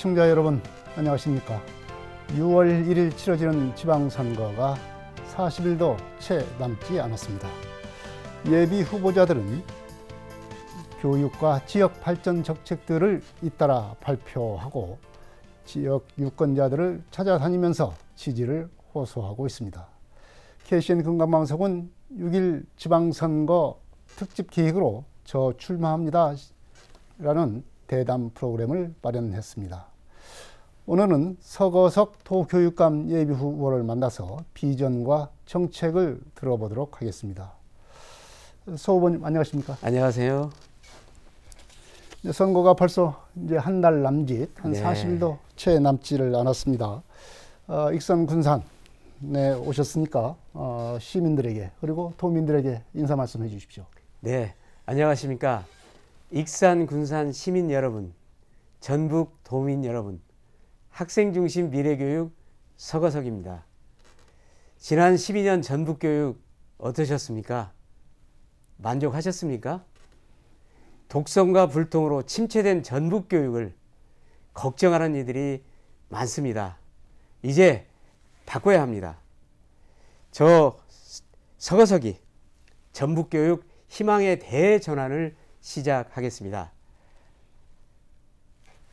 시청자 여러분 안녕하십니까. 6월 1일 치러지는 지방선거가 40일도 채 남지 않았습니다. 예비 후보자들은 교육과 지역 발전 정책들을 잇따라 발표하고 지역 유권자들을 찾아다니면서 지지를 호소하고 있습니다. KCN 건강방송은 6일 지방선거 특집 기획으로 저 출마합니다 라는 대담 프로그램을 마련했습니다. 오늘은 서거석 도교육감 예비후보를 만나서 비전과 정책을 들어보도록 하겠습니다. 서 후보님 안녕하십니까? 안녕하세요. 선거가 벌써 이제 한 달 남짓, 한 네. 40일도 채 남지를 않았습니다. 익산 군산에 오셨으니까 시민들에게 그리고 도민들에게 인사 말씀해 주십시오. 네, 안녕하십니까. 익산 군산 시민 여러분, 전북 도민 여러분, 학생 중심 미래교육 서거석입니다. 지난 12년 전북교육 어떠셨습니까? 만족하셨습니까? 독성과 불통으로 침체된 전북교육을 걱정하는 이들이 많습니다. 이제 바꿔야 합니다. 저 서거석이 전북교육 희망의 대전환을 시작하겠습니다.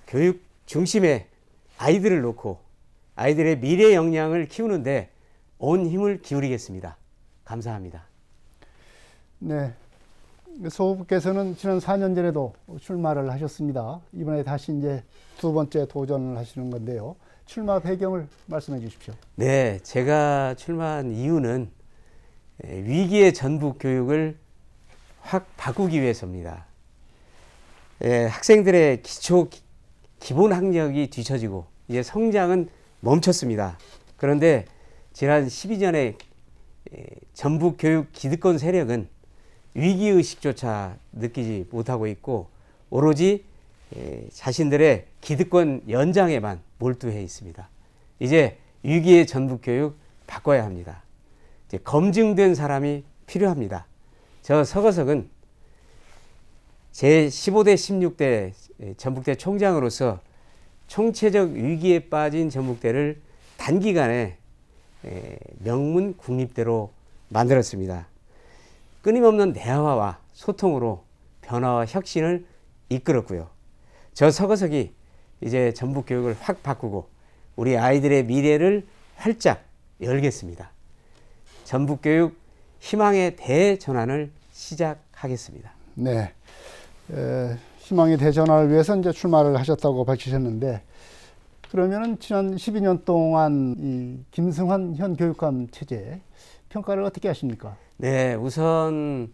교육 중심에 아이들을 놓고 아이들의 미래 역량을 키우는데 온 힘을 기울이겠습니다. 감사합니다. 네, 서 후보께서는 지난 4년 전에도 출마를 하셨습니다. 이번에 다시 이제 두 번째 도전을 하시는 건데요. 출마 배경을 말씀해 주십시오. 네, 제가 출마한 이유는 위기의 전북 교육을 확 바꾸기 위해서입니다. 학생들의 기본 학력이 뒤처지고 이제 성장은 멈췄습니다. 그런데 지난 12년의 전북 교육 기득권 세력은 위기의식조차 느끼지 못하고 있고 오로지 자신들의 기득권 연장에만 몰두해 있습니다. 이제 위기의 전북 교육 바꿔야 합니다. 이제 검증된 사람이 필요합니다. 저 서거석은 제15대 16대 전북대 총장으로서 총체적 위기에 빠진 전북대를 단기간에 명문 국립대로 만들었습니다. 끊임없는 대화와 소통으로 변화와 혁신을 이끌었고요. 저 서거석이 이제 전북 교육을 확 바꾸고 우리 아이들의 미래를 활짝 열겠습니다. 전북 교육 희망의 대전환을 시작하겠습니다. 네, 희망의 대전환을 위해서 이제 출마를 하셨다고 밝히셨는데 그러면은 지난 12년 동안 이 김승환 현 교육감 체제 평가를 어떻게 하십니까? 네, 우선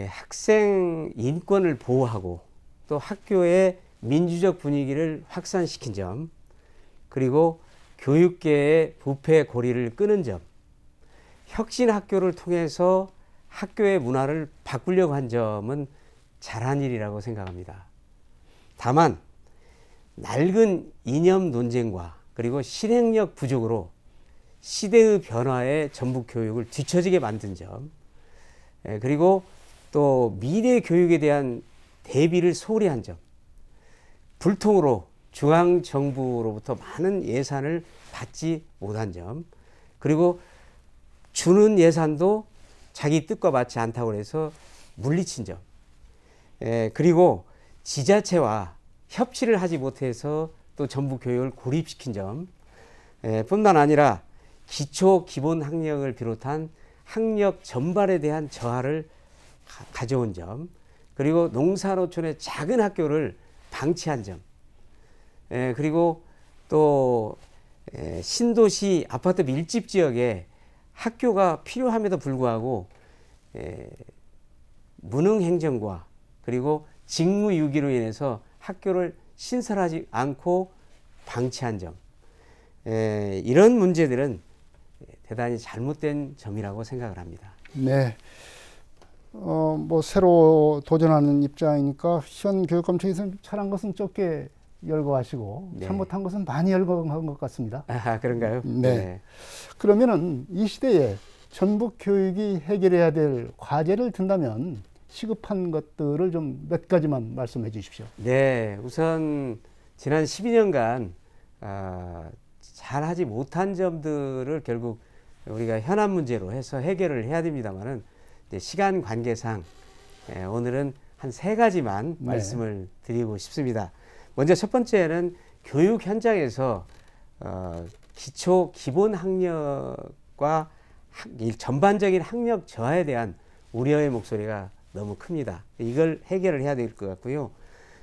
학생 인권을 보호하고 또 학교의 민주적 분위기를 확산시킨 점, 그리고 교육계의 부패 고리를 끄는 점, 혁신 학교를 통해서 학교의 문화를 바꾸려고 한 점은 잘한 일이라고 생각합니다. 다만 낡은 이념 논쟁과 그리고 실행력 부족으로 시대의 변화에 전북 교육을 뒤처지게 만든 점, 그리고 또 미래 교육에 대한 대비를 소홀히 한 점, 불통으로 중앙정부로부터 많은 예산을 받지 못한 점, 그리고 주는 예산도 자기 뜻과 맞지 않다고 해서 물리친 점, 그리고 지자체와 협치를 하지 못해서 또 전북 교육을 고립시킨 점, 뿐만 아니라 기초 기본 학력을 비롯한 학력 전반에 대한 저하를 가져온 점, 그리고 농사노촌의 작은 학교를 방치한 점, 그리고 또 신도시 아파트 밀집 지역에 학교가 필요함에도 불구하고 무능 행정과 그리고 직무유기로 인해서 학교를 신설하지 않고 방치한 점, 이런 문제들은 대단히 잘못된 점이라고 생각을 합니다. 네. 뭐 새로 도전하는 입장이니까 현 교육감 측에서는 잘한 것은 적게 열거하시고 네. 잘못한 것은 많이 열거한 것 같습니다. 아, 그런가요? 네. 그러면은 이 시대에 전북 교육이 해결해야 될 과제를 든다면 시급한 것들을 좀 몇 가지만 말씀해 주십시오. 네, 우선 지난 12년간 잘하지 못한 점들을 결국 우리가 현안 문제로 해서 해결을 해야 됩니다만은 시간 관계상 오늘은 한 3가지만 네. 말씀을 드리고 싶습니다. 먼저 첫 번째는 교육 현장에서 기초 기본 학력과 이 전반적인 학력 저하에 대한 우려의 목소리가 너무 큽니다. 이걸 해결을 해야 될 것 같고요.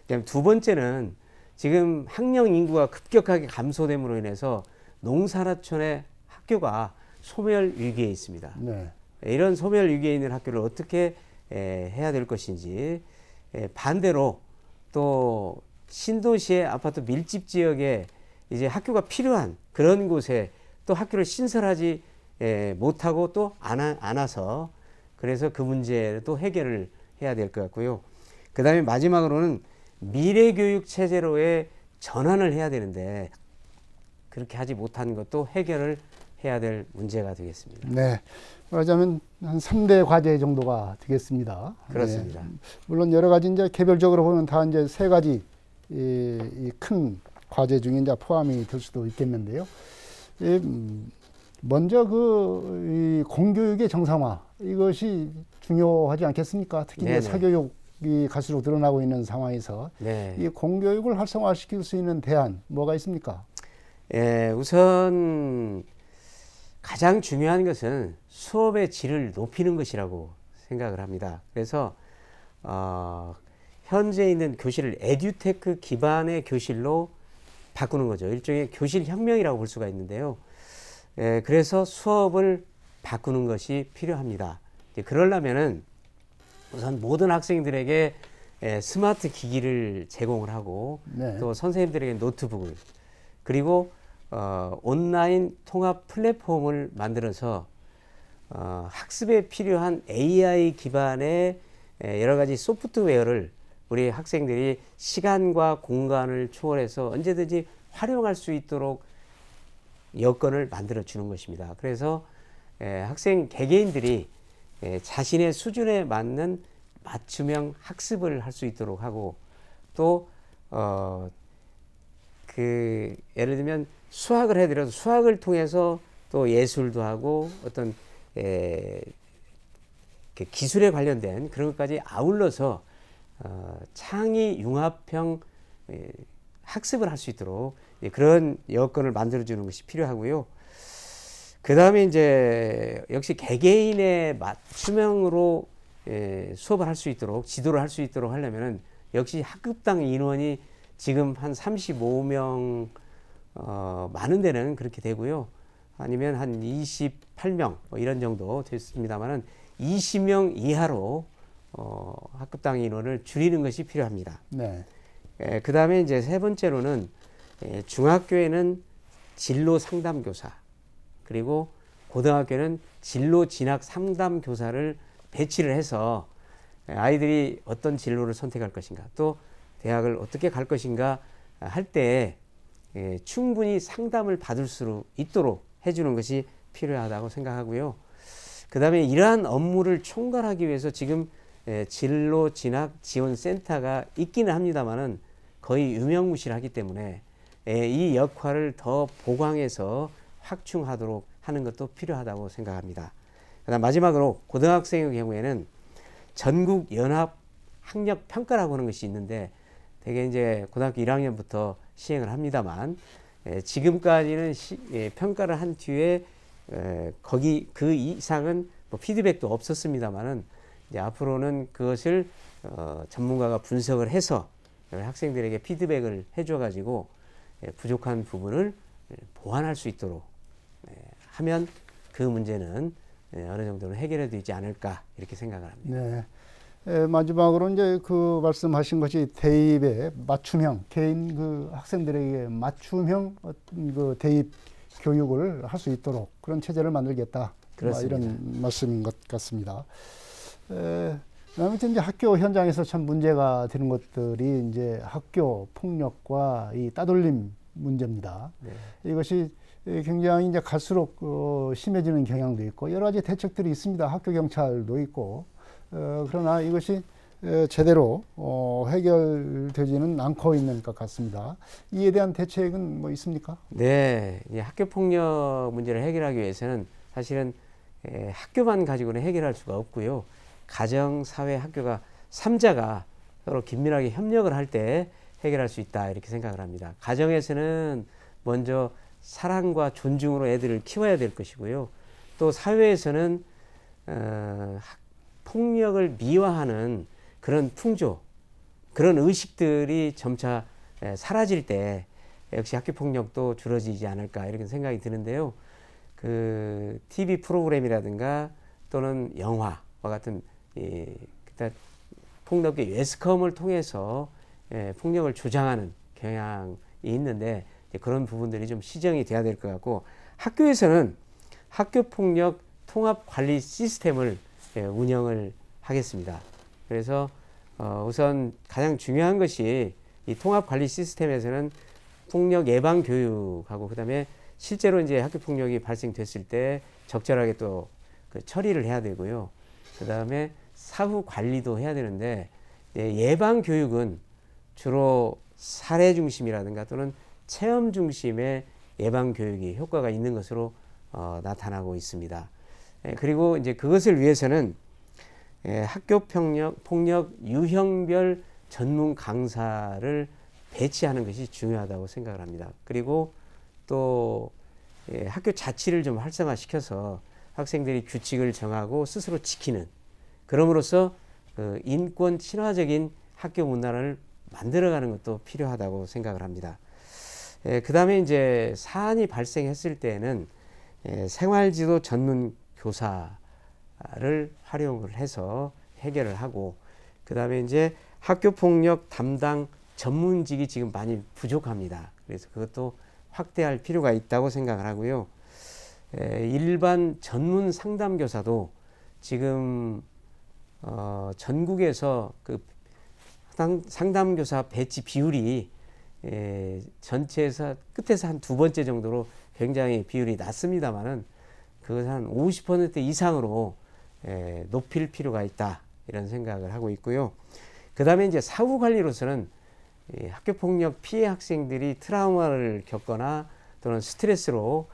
그다음에 두 번째는 지금 학령 인구가 급격하게 감소됨으로 인해서 농사라촌의 학교가 소멸 위기에 있습니다. 네. 이런 소멸 위기에 있는 학교를 어떻게 해야 될 것인지, 반대로 또 신도시의 아파트 밀집 지역에 이제 학교가 필요한 그런 곳에 또 학교를 신설하지 못하고 또 안 와서 그래서 그 문제도 해결을 해야 될 것 같고요. 그 다음에 마지막으로는 미래교육 체제로의 전환을 해야 되는데 그렇게 하지 못한 것도 해결을 해야 될 문제가 되겠습니다. 네. 말하자면 한 3대 과제 정도가 되겠습니다. 그렇습니다. 네. 물론 여러 가지 이제 개별적으로 보면 다 이제 3가지 이 큰 과제 중에 이제 포함이 될 수도 있겠는데요. 먼저 이 공교육의 정상화 이것이 중요하지 않겠습니까? 특히 이제 사교육이 갈수록 늘어나고 있는 상황에서 네. 이 공교육을 활성화시킬 수 있는 대안 뭐가 있습니까? 우선 가장 중요한 것은 수업의 질을 높이는 것이라고 생각을 합니다. 그래서 현재 있는 교실을 에듀테크 기반의 교실로 바꾸는 거죠. 일종의 교실 혁명이라고 볼 수가 있는데요. 그래서 수업을 바꾸는 것이 필요합니다. 그러려면은 우선 모든 학생들에게 스마트 기기를 제공을 하고 네. 또 선생님들에게 노트북을 그리고 온라인 통합 플랫폼을 만들어서 학습에 필요한 AI 기반의 여러 가지 소프트웨어를 우리 학생들이 시간과 공간을 초월해서 언제든지 활용할 수 있도록 여건을 만들어 주는 것입니다. 그래서 학생 개개인들이 자신의 수준에 맞는 맞춤형 학습을 할 수 있도록 하고 또 예를 들면 수학을 해드려도 수학을 통해서 또 예술도 하고 어떤 기술에 관련된 그런 것까지 아울러서 창의 융합형 학습을 할 수 있도록 그런 여건을 만들어주는 것이 필요하고요. 그 다음에 이제 역시 개개인의 맞춤형으로 수업을 할 수 있도록 지도를 할 수 있도록 하려면은 역시 학급당 인원이 지금 한 35명 많은 데는 그렇게 되고요. 아니면 한 28명 뭐 이런 정도 됐습니다만은 20명 이하로 학급당 인원을 줄이는 것이 필요합니다. 네. 그 다음에 이제 세 번째로는 중학교에는 진로 상담 교사 그리고 고등학교는 진로 진학 상담 교사를 배치를 해서 아이들이 어떤 진로를 선택할 것인가 또 대학을 어떻게 갈 것인가 할 때 충분히 상담을 받을 수 있도록 해주는 것이 필요하다고 생각하고요. 그 다음에 이러한 업무를 총괄하기 위해서 지금 진로 진학 지원 센터가 있기는 합니다만은 거의 유명무실하기 때문에 이 역할을 더 보강해서 확충하도록 하는 것도 필요하다고 생각합니다. 그다음 마지막으로 고등학생의 경우에는 전국 연합 학력 평가라고 하는 것이 있는데 대개 이제 고등학교 1학년부터 시행을 합니다만 지금까지는 평가를 한 뒤에 거기 그 이상은 뭐 피드백도 없었습니다만은 이제 앞으로는 그것을 전문가가 분석을 해서 학생들에게 피드백을 해줘 가지고 부족한 부분을 보완할 수 있도록 하면 그 문제는 어느 정도는 해결이 되지 않을까 이렇게 생각을 합니다. 네. 마지막으로 이제 그 말씀하신 것이 대입의 맞춤형 개인 그 학생들에게 맞춤형 어떤 그 대입 교육을 할 수 있도록 그런 체제를 만들겠다. 이런 말씀인 것 같습니다. 그다음에 이제 학교 현장에서 참 문제가 되는 것들이 이제 학교 폭력과 이 따돌림 문제입니다. 네. 이것이 굉장히 이제 갈수록 심해지는 경향도 있고 여러 가지 대책들이 있습니다. 학교 경찰도 있고 그러나 이것이 제대로 해결되지는 않고 있는 것 같습니다. 이에 대한 대책은 뭐 있습니까? 네, 이 학교 폭력 문제를 해결하기 위해서는 사실은 학교만 가지고는 해결할 수가 없고요. 가정, 사회, 학교가 3자가 서로 긴밀하게 협력을 할 때 해결할 수 있다 이렇게 생각을 합니다. 가정에서는 먼저 사랑과 존중으로 애들을 키워야 될 것이고요. 또 사회에서는 폭력을 미화하는 그런 풍조, 그런 의식들이 점차 사라질 때 역시 학교 폭력도 줄어지지 않을까 이렇게 생각이 드는데요. 그 TV 프로그램이라든가 또는 영화와 같은 기타 폭력의 매스컴을 통해서 폭력을 조장하는 경향이 있는데 그런 부분들이 좀 시정이 돼야 될 것 같고, 학교에서는 학교 폭력 통합 관리 시스템을 운영을 하겠습니다. 그래서 우선 가장 중요한 것이 이 통합 관리 시스템에서는 폭력 예방 교육하고 그다음에 실제로 이제 학교 폭력이 발생됐을 때 적절하게 또 그 처리를 해야 되고요. 그다음에 사후 관리도 해야 되는데 예방 교육은 주로 사례 중심이라든가 또는 체험 중심의 예방 교육이 효과가 있는 것으로 나타나고 있습니다. 그리고 이제 그것을 위해서는 학교 폭력 유형별 전문 강사를 배치하는 것이 중요하다고 생각을 합니다. 그리고 또 학교 자치를 좀 활성화시켜서 학생들이 규칙을 정하고 스스로 지키는, 그럼으로써 인권 친화적인 학교 문화를 만들어가는 것도 필요하다고 생각을 합니다. 그 다음에 이제 사안이 발생했을 때는 생활지도 전문 교사를 활용을 해서 해결을 하고, 그 다음에 이제 학교 폭력 담당 전문직이 지금 많이 부족합니다. 그래서 그것도 확대할 필요가 있다고 생각을 하고요. 일반 전문 상담교사도 지금 전국에서 그 상담교사 배치 비율이 전체에서 끝에서 한 두 번째 정도로 굉장히 비율이 낮습니다만은 그것을 한 50% 이상으로 높일 필요가 있다 이런 생각을 하고 있고요. 그 다음에 이제 사후 관리로서는 학교 폭력 피해 학생들이 트라우마를 겪거나 또는 스트레스로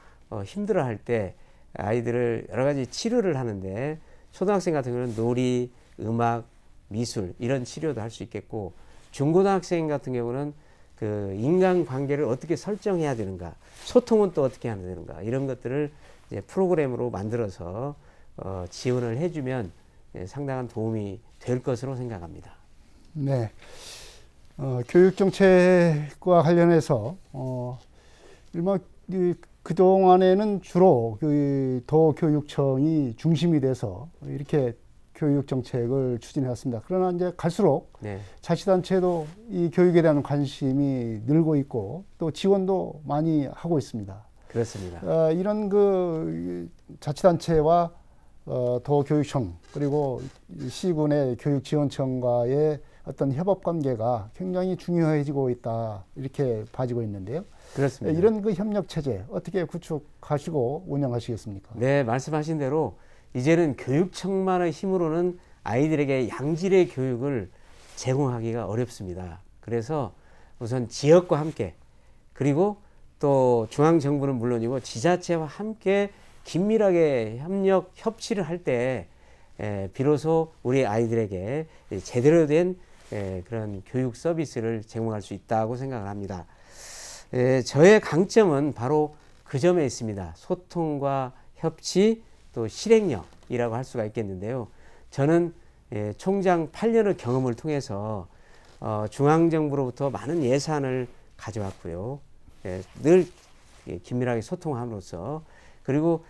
힘들어할 때 아이들을 여러 가지 치료를 하는데, 초등학생 같은 경우는 놀이, 음악, 미술 이런 치료도 할 수 있겠고, 중고등학생 같은 경우는 그 인간관계를 어떻게 설정해야 되는가, 소통은 또 어떻게 해야 되는가, 이런 것들을 이제 프로그램으로 만들어서 지원을 해주면 상당한 도움이 될 것으로 생각합니다. 네. 교육 정책과 관련해서 일반 그동안에는 주로 도교육청이 중심이 돼서 이렇게 교육 정책을 추진해왔습니다. 그러나 이제 갈수록 네. 자치단체도 이 교육에 대한 관심이 늘고 있고 또 지원도 많이 하고 있습니다. 그렇습니다. 이런 그 자치단체와 도교육청 그리고 시군의 교육지원청과의 어떤 협업 관계가 굉장히 중요해지고 있다 이렇게 봐지고 있는데요. 그렇습니다. 이런 그 협력 체제 어떻게 구축하시고 운영하시겠습니까? 네, 말씀하신 대로 이제는 교육청만의 힘으로는 아이들에게 양질의 교육을 제공하기가 어렵습니다. 그래서 우선 지역과 함께, 그리고 또 중앙정부는 물론이고 지자체와 함께 긴밀하게 협치를 할 때 비로소 우리 아이들에게 제대로 된 그런 교육 서비스를 제공할 수 있다고 생각을 합니다. 저의 강점은 바로 그 점에 있습니다. 소통과 협치, 또 실행력이라고 할 수가 있겠는데요. 저는 총장 8년의 경험을 통해서 중앙정부로부터 많은 예산을 가져왔고요. 늘 긴밀하게 소통함으로써, 그리고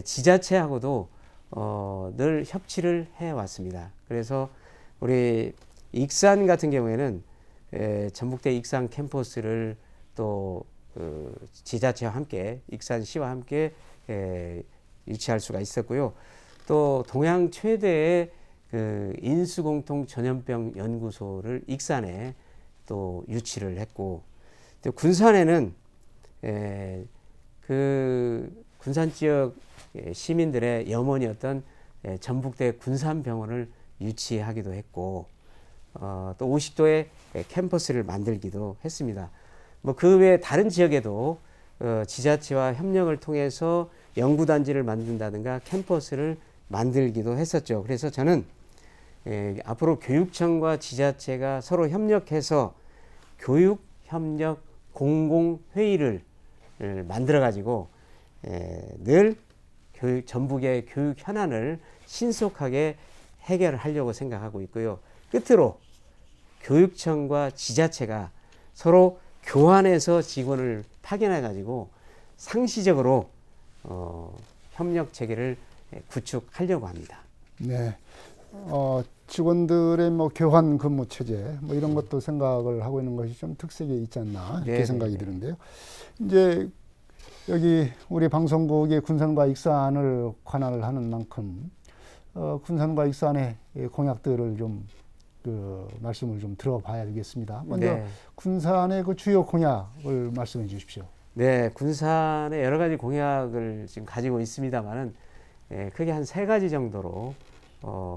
지자체하고도 늘 협치를 해왔습니다. 그래서 우리 익산 같은 경우에는 전북대 익산 캠퍼스를 또 지자체와 함께, 익산시와 함께 유치할 수가 있었고요. 또 동양 최대의 그 인수공통 전염병 연구소를 익산에 또 유치를 했고, 또 군산에는 그 군산 지역 시민들의 염원이었던 전북대 군산병원을 유치하기도 했고, 또 50도의 캠퍼스를 만들기도 했습니다. 뭐 그 외에 다른 지역에도 지자체와 협력을 통해서 연구단지를 만든다든가 캠퍼스를 만들기도 했었죠. 그래서 저는 앞으로 교육청과 지자체가 서로 협력해서 교육협력 공공회의를 만들어 가지고 늘 전북의 교육 현안을 신속하게 해결하려고 생각하고 있고요. 끝으로 교육청과 지자체가 서로 교환해서 직원을 파견해 가지고 상시적으로 협력 체계를 구축하려고 합니다. 네. 직원들의 뭐 교환 근무 체제 뭐 이런 것도 생각을 하고 있는 것이 좀 특색이 있지 않나 이렇게 네, 생각이 네, 네. 드는데요. 이제 여기 우리 방송국이 군산과 익산을 관할을 하는 만큼 군산과 익산의 공약들을 좀 말씀을 좀 들어봐야 되겠습니다. 먼저 네. 군산의 그 주요 공약을 말씀해 주십시오. 네, 군산의 여러 가지 공약을 지금 가지고 있습니다만은 크게 한 3가지 정도로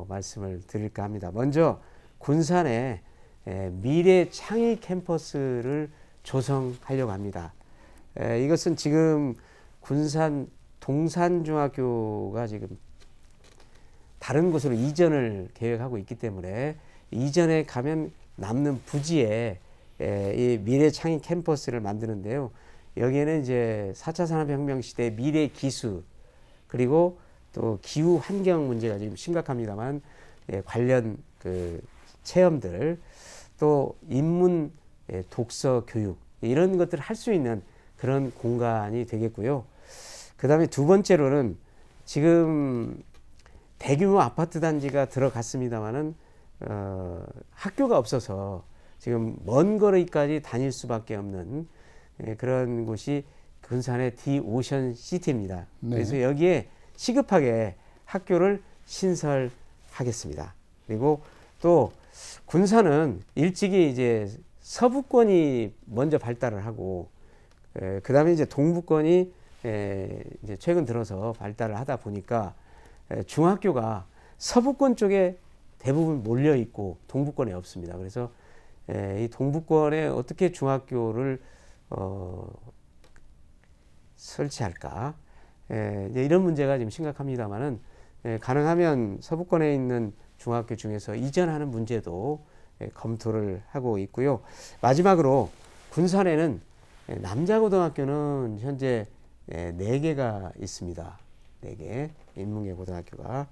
말씀을 드릴까 합니다. 먼저 군산에 미래 창의 캠퍼스를 조성하려고 합니다. 이것은 지금 군산 동산중학교가 지금 다른 곳으로 이전을 계획하고 있기 때문에 이전에 가면 남는 부지에 이 미래 창의 캠퍼스를 만드는데요. 여기에는 이제 4차 산업혁명 시대 미래 기술 그리고 또 기후 환경 문제가 지금 심각합니다만 관련 그 체험들 또 인문 독서 교육 이런 것들을 할 수 있는 그런 공간이 되겠고요. 그 다음에 두 번째로는 지금 대규모 아파트 단지가 들어갔습니다만은 학교가 없어서 지금 먼 거리까지 다닐 수밖에 없는 그런 곳이 군산의 디오션 시티입니다. 네. 그래서 여기에 시급하게 학교를 신설하겠습니다. 그리고 또 군산은 일찍이 이제 서부권이 먼저 발달을 하고 그 다음에 이제 동부권이 이제 최근 들어서 발달을 하다 보니까 중학교가 서부권 쪽에 대부분 몰려 있고 동부권에 없습니다. 그래서 이 동부권에 어떻게 중학교를 설치할까? 이런 문제가 지금 심각합니다만은 가능하면 서부권에 있는 중학교 중에서 이전하는 문제도 검토를 하고 있고요. 마지막으로 군산에는 남자고등학교는 현재 4개가 있습니다. 4개 인문계 고등학교가.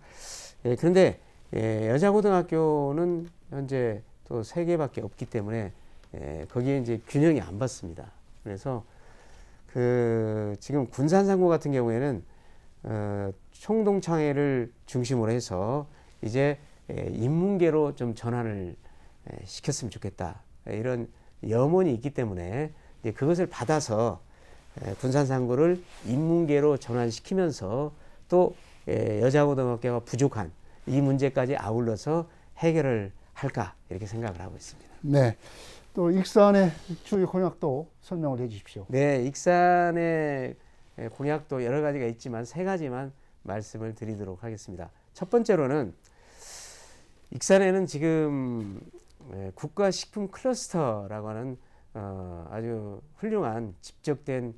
그런데 여자고등학교는 현재 또 3개밖에 없기 때문에 거기에 이제 균형이 안 받습니다. 그래서 지금 군산상고 같은 경우에는 총동창회를 중심으로 해서 이제 인문계로 좀 전환을 시켰으면 좋겠다. 이런 염원이 있기 때문에 그것을 받아서 군산상고를 인문계로 전환시키면서 또 여자고등학교가 부족한 이 문제까지 아울러서 해결을 할까 이렇게 생각을 하고 있습니다. 네. 또 익산의 주요 공약도 설명을 해 주십시오. 네, 익산의 공약도 여러 가지가 있지만 3가지만 말씀을 드리도록 하겠습니다. 첫 번째로는 익산에는 지금 국가식품 클러스터라고 하는 아주 훌륭한 집적된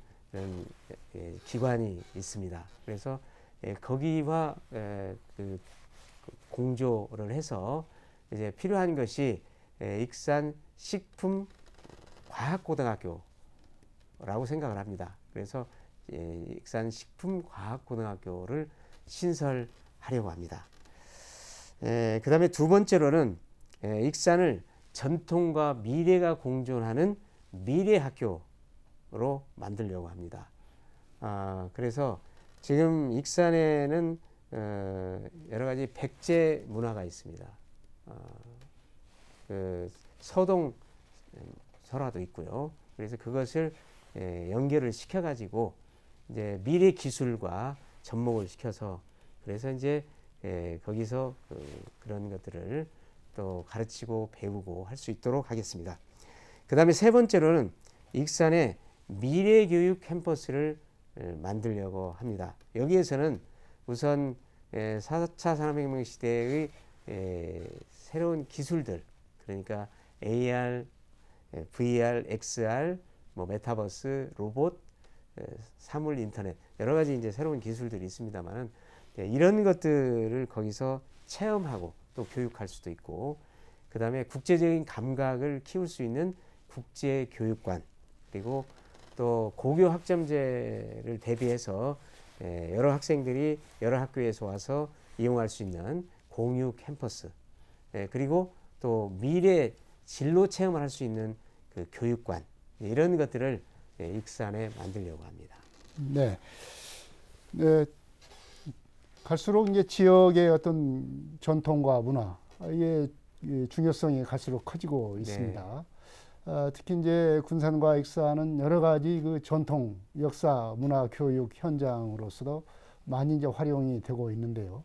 기관이 있습니다. 그래서 거기와 그 공조를 해서 이제 필요한 것이 익산 식품과학고등학교라고 생각을 합니다. 그래서 익산 식품과학고등학교를 신설하려고 합니다. 그 다음에 두 번째로는 익산을 전통과 미래가 공존하는 미래학교로 만들려고 합니다. 그래서 지금 익산에는 여러 가지 백제 문화가 있습니다. 그 서동 설화도 있고요. 그래서 그것을 연결을 시켜가지고 이제 미래 기술과 접목을 시켜서 그래서 이제 거기서 그런 것들을 또 가르치고 배우고 할 수 있도록 하겠습니다. 그 다음에 세 번째로는 익산에 미래교육 캠퍼스를 만들려고 합니다. 여기에서는 우선 4차 산업혁명 시대의 새로운 기술들 그러니까 AR, VR, XR, 뭐 메타버스, 로봇, 사물 인터넷 여러 가지 이제 새로운 기술들이 있습니다만은 이런 것들을 거기서 체험하고 또 교육할 수도 있고, 그 다음에 국제적인 감각을 키울 수 있는 국제 교육관, 그리고 또 고교 학점제를 대비해서 여러 학생들이 여러 학교에서 와서 이용할 수 있는 공유 캠퍼스, 그리고 또 미래 진로 체험을 할 수 있는 그 교육관, 이런 것들을 익산에 만들려고 합니다. 네. 네. 갈수록 이제 지역의 어떤 전통과 문화, 이게 중요성이 갈수록 커지고 있습니다. 특히 이제 군산과 익산은 여러 가지 그 전통, 역사, 문화, 교육 현장으로서도 많이 이제 활용이 되고 있는데요.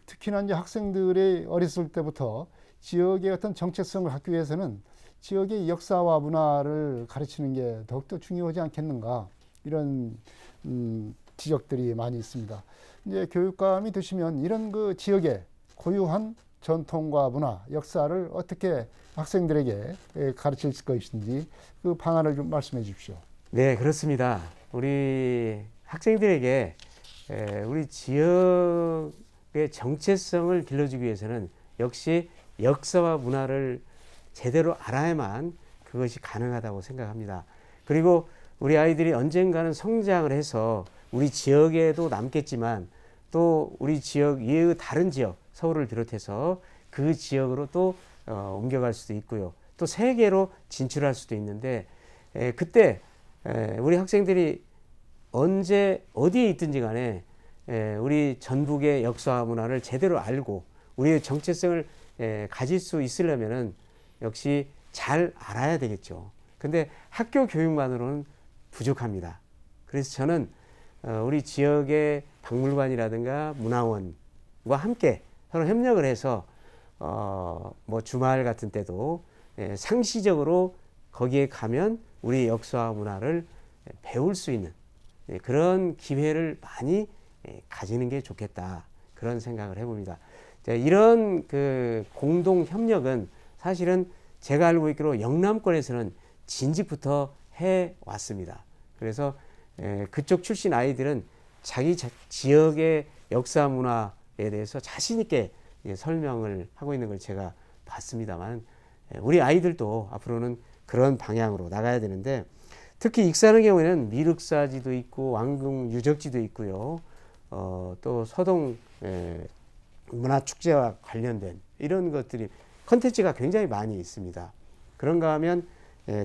특히나 이제 학생들의 어렸을 때부터 지역의 어떤 정체성을 갖기 위해서는 지역의 역사와 문화를 가르치는 게 더욱더 중요하지 않겠는가, 이런 지적들이 많이 있습니다. 이제 교육감이 되시면 이런 그 지역의 고유한 전통과 문화, 역사를 어떻게 학생들에게 가르칠 것인지 그 방안을 좀 말씀해 주십시오. 네, 그렇습니다. 우리 학생들에게 우리 지역의 정체성을 길러주기 위해서는 역시 역사와 문화를 제대로 알아야만 그것이 가능하다고 생각합니다. 그리고 우리 아이들이 언젠가는 성장을 해서 우리 지역에도 남겠지만 또 우리 지역 이외의 다른 지역, 서울을 비롯해서 그 지역으로 또 옮겨갈 수도 있고요. 또 세계로 진출할 수도 있는데, 그때 우리 학생들이 언제 어디에 있든지 간에 우리 전북의 역사와 문화를 제대로 알고 우리의 정체성을 가질 수 있으려면은 역시 잘 알아야 되겠죠. 근데 학교 교육만으로는 부족합니다. 그래서 저는 우리 지역의 박물관이라든가 문화원과 함께 서로 협력을 해서 뭐 주말 같은 때도 상시적으로 거기에 가면 우리 역사와 문화를 배울 수 있는 그런 기회를 많이 가지는 게 좋겠다, 그런 생각을 해봅니다. 이런 그 공동 협력은 사실은 제가 알고 있기로 영남권에서는 진즉부터 해 왔습니다. 그래서 그쪽 출신 아이들은 자기 지역의 역사 문화에 대해서 자신 있게 설명을 하고 있는 걸 제가 봤습니다만, 우리 아이들도 앞으로는 그런 방향으로 나가야 되는데, 특히 익산의 경우에는 미륵사지도 있고 왕궁 유적지도 있고요. 또 서동 문화축제와 관련된 이런 것들이 컨텐츠가 굉장히 많이 있습니다. 그런가 하면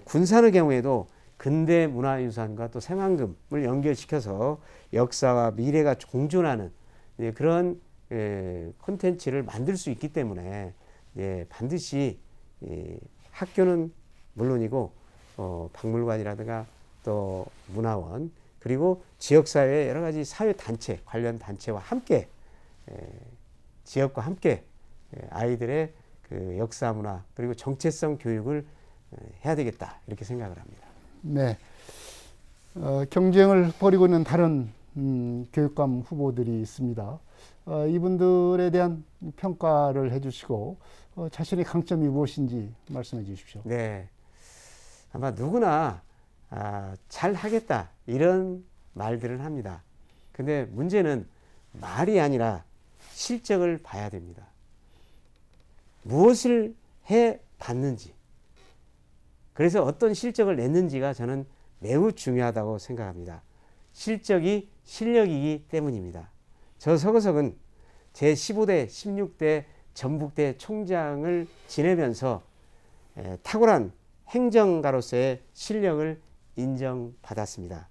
군산의 경우에도 근대 문화유산과 또 새만금을 연결시켜서 역사와 미래가 공존하는 그런 콘텐츠를 만들 수 있기 때문에 반드시 학교는 물론이고 박물관이라든가 또 문화원, 그리고 지역사회의 여러 가지 사회단체, 관련 단체와 함께 지역과 함께 아이들의 그 역사 문화 그리고 정체성 교육을 해야 되겠다, 이렇게 생각을 합니다. 네. 경쟁을 벌이고 있는 다른 교육감 후보들이 있습니다. 이분들에 대한 평가를 해주시고 자신의 강점이 무엇인지 말씀해 주십시오. 네, 아마 누구나 잘 하겠다 이런 말들은 합니다. 근데 문제는 말이 아니라 실적을 봐야 됩니다. 무엇을 해 봤는지, 그래서 어떤 실적을 냈는지가 저는 매우 중요하다고 생각합니다. 실적이 실력이기 때문입니다. 저 서거석은 제 15대, 16대 전북대 총장을 지내면서 탁월한 행정가로서의 실력을 인정받았습니다.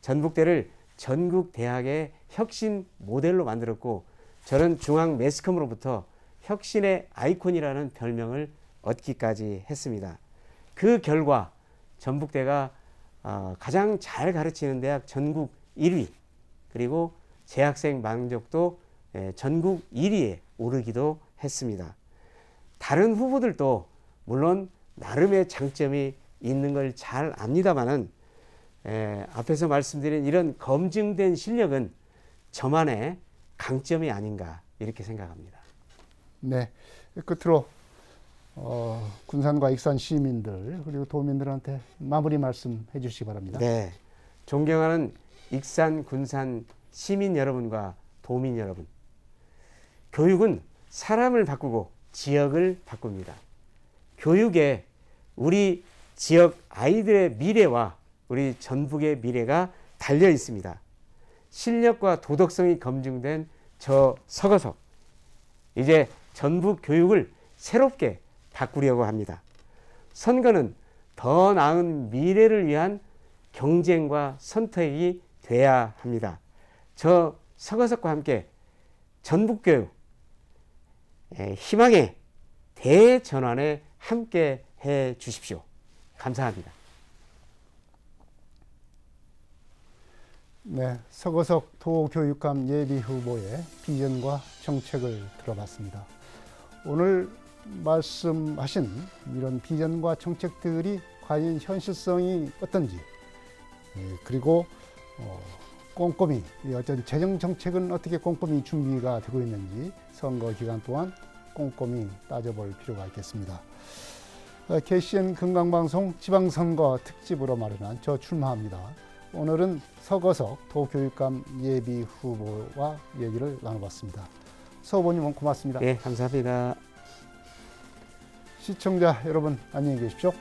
전북대를 전국 대학의 혁신 모델로 만들었고, 저는 중앙 매스컴으로부터 혁신의 아이콘이라는 별명을 얻기까지 했습니다. 그 결과 전북대가 가장 잘 가르치는 대학 전국 1위, 그리고 재학생 만족도 전국 1위에 오르기도 했습니다. 다른 후보들도 물론 나름의 장점이 있는 걸 잘 압니다만은 앞에서 말씀드린 이런 검증된 실력은 저만의 강점이 아닌가, 이렇게 생각합니다. 네, 끝으로 군산과 익산 시민들 그리고 도민들한테 마무리 말씀해 주시기 바랍니다. 네, 존경하는 익산, 군산 시민 여러분과 도민 여러분, 교육은 사람을 바꾸고 지역을 바꿉니다. 교육에 우리 지역 아이들의 미래와 우리 전북의 미래가 달려 있습니다. 실력과 도덕성이 검증된 저 서거석, 이제 전북 교육을 새롭게 바꾸려고 합니다. 선거는 더 나은 미래를 위한 경쟁과 선택이 돼야 합니다. 저 서거석과 함께 전북교육 희망의 대전환에 함께 해 주십시오. 감사합니다. 네, 서거석 도교육감 예비 후보의 비전과 정책을 들어봤습니다. 오늘 말씀하신 이런 비전과 정책들이 과연 현실성이 어떤지, 그리고 꼼꼼히 어떤 재정 정책은 어떻게 꼼꼼히 준비가 되고 있는지 선거 기간 동안 꼼꼼히 따져볼 필요가 있겠습니다. KCN 건강방송 지방선거 특집으로 마련한 저 출마합니다. 오늘은 서거석 도교육감 예비 후보와 얘기를 나눠봤습니다. 서 후보님 고맙습니다. 네, 감사합니다. 시청자 여러분 안녕히 계십시오.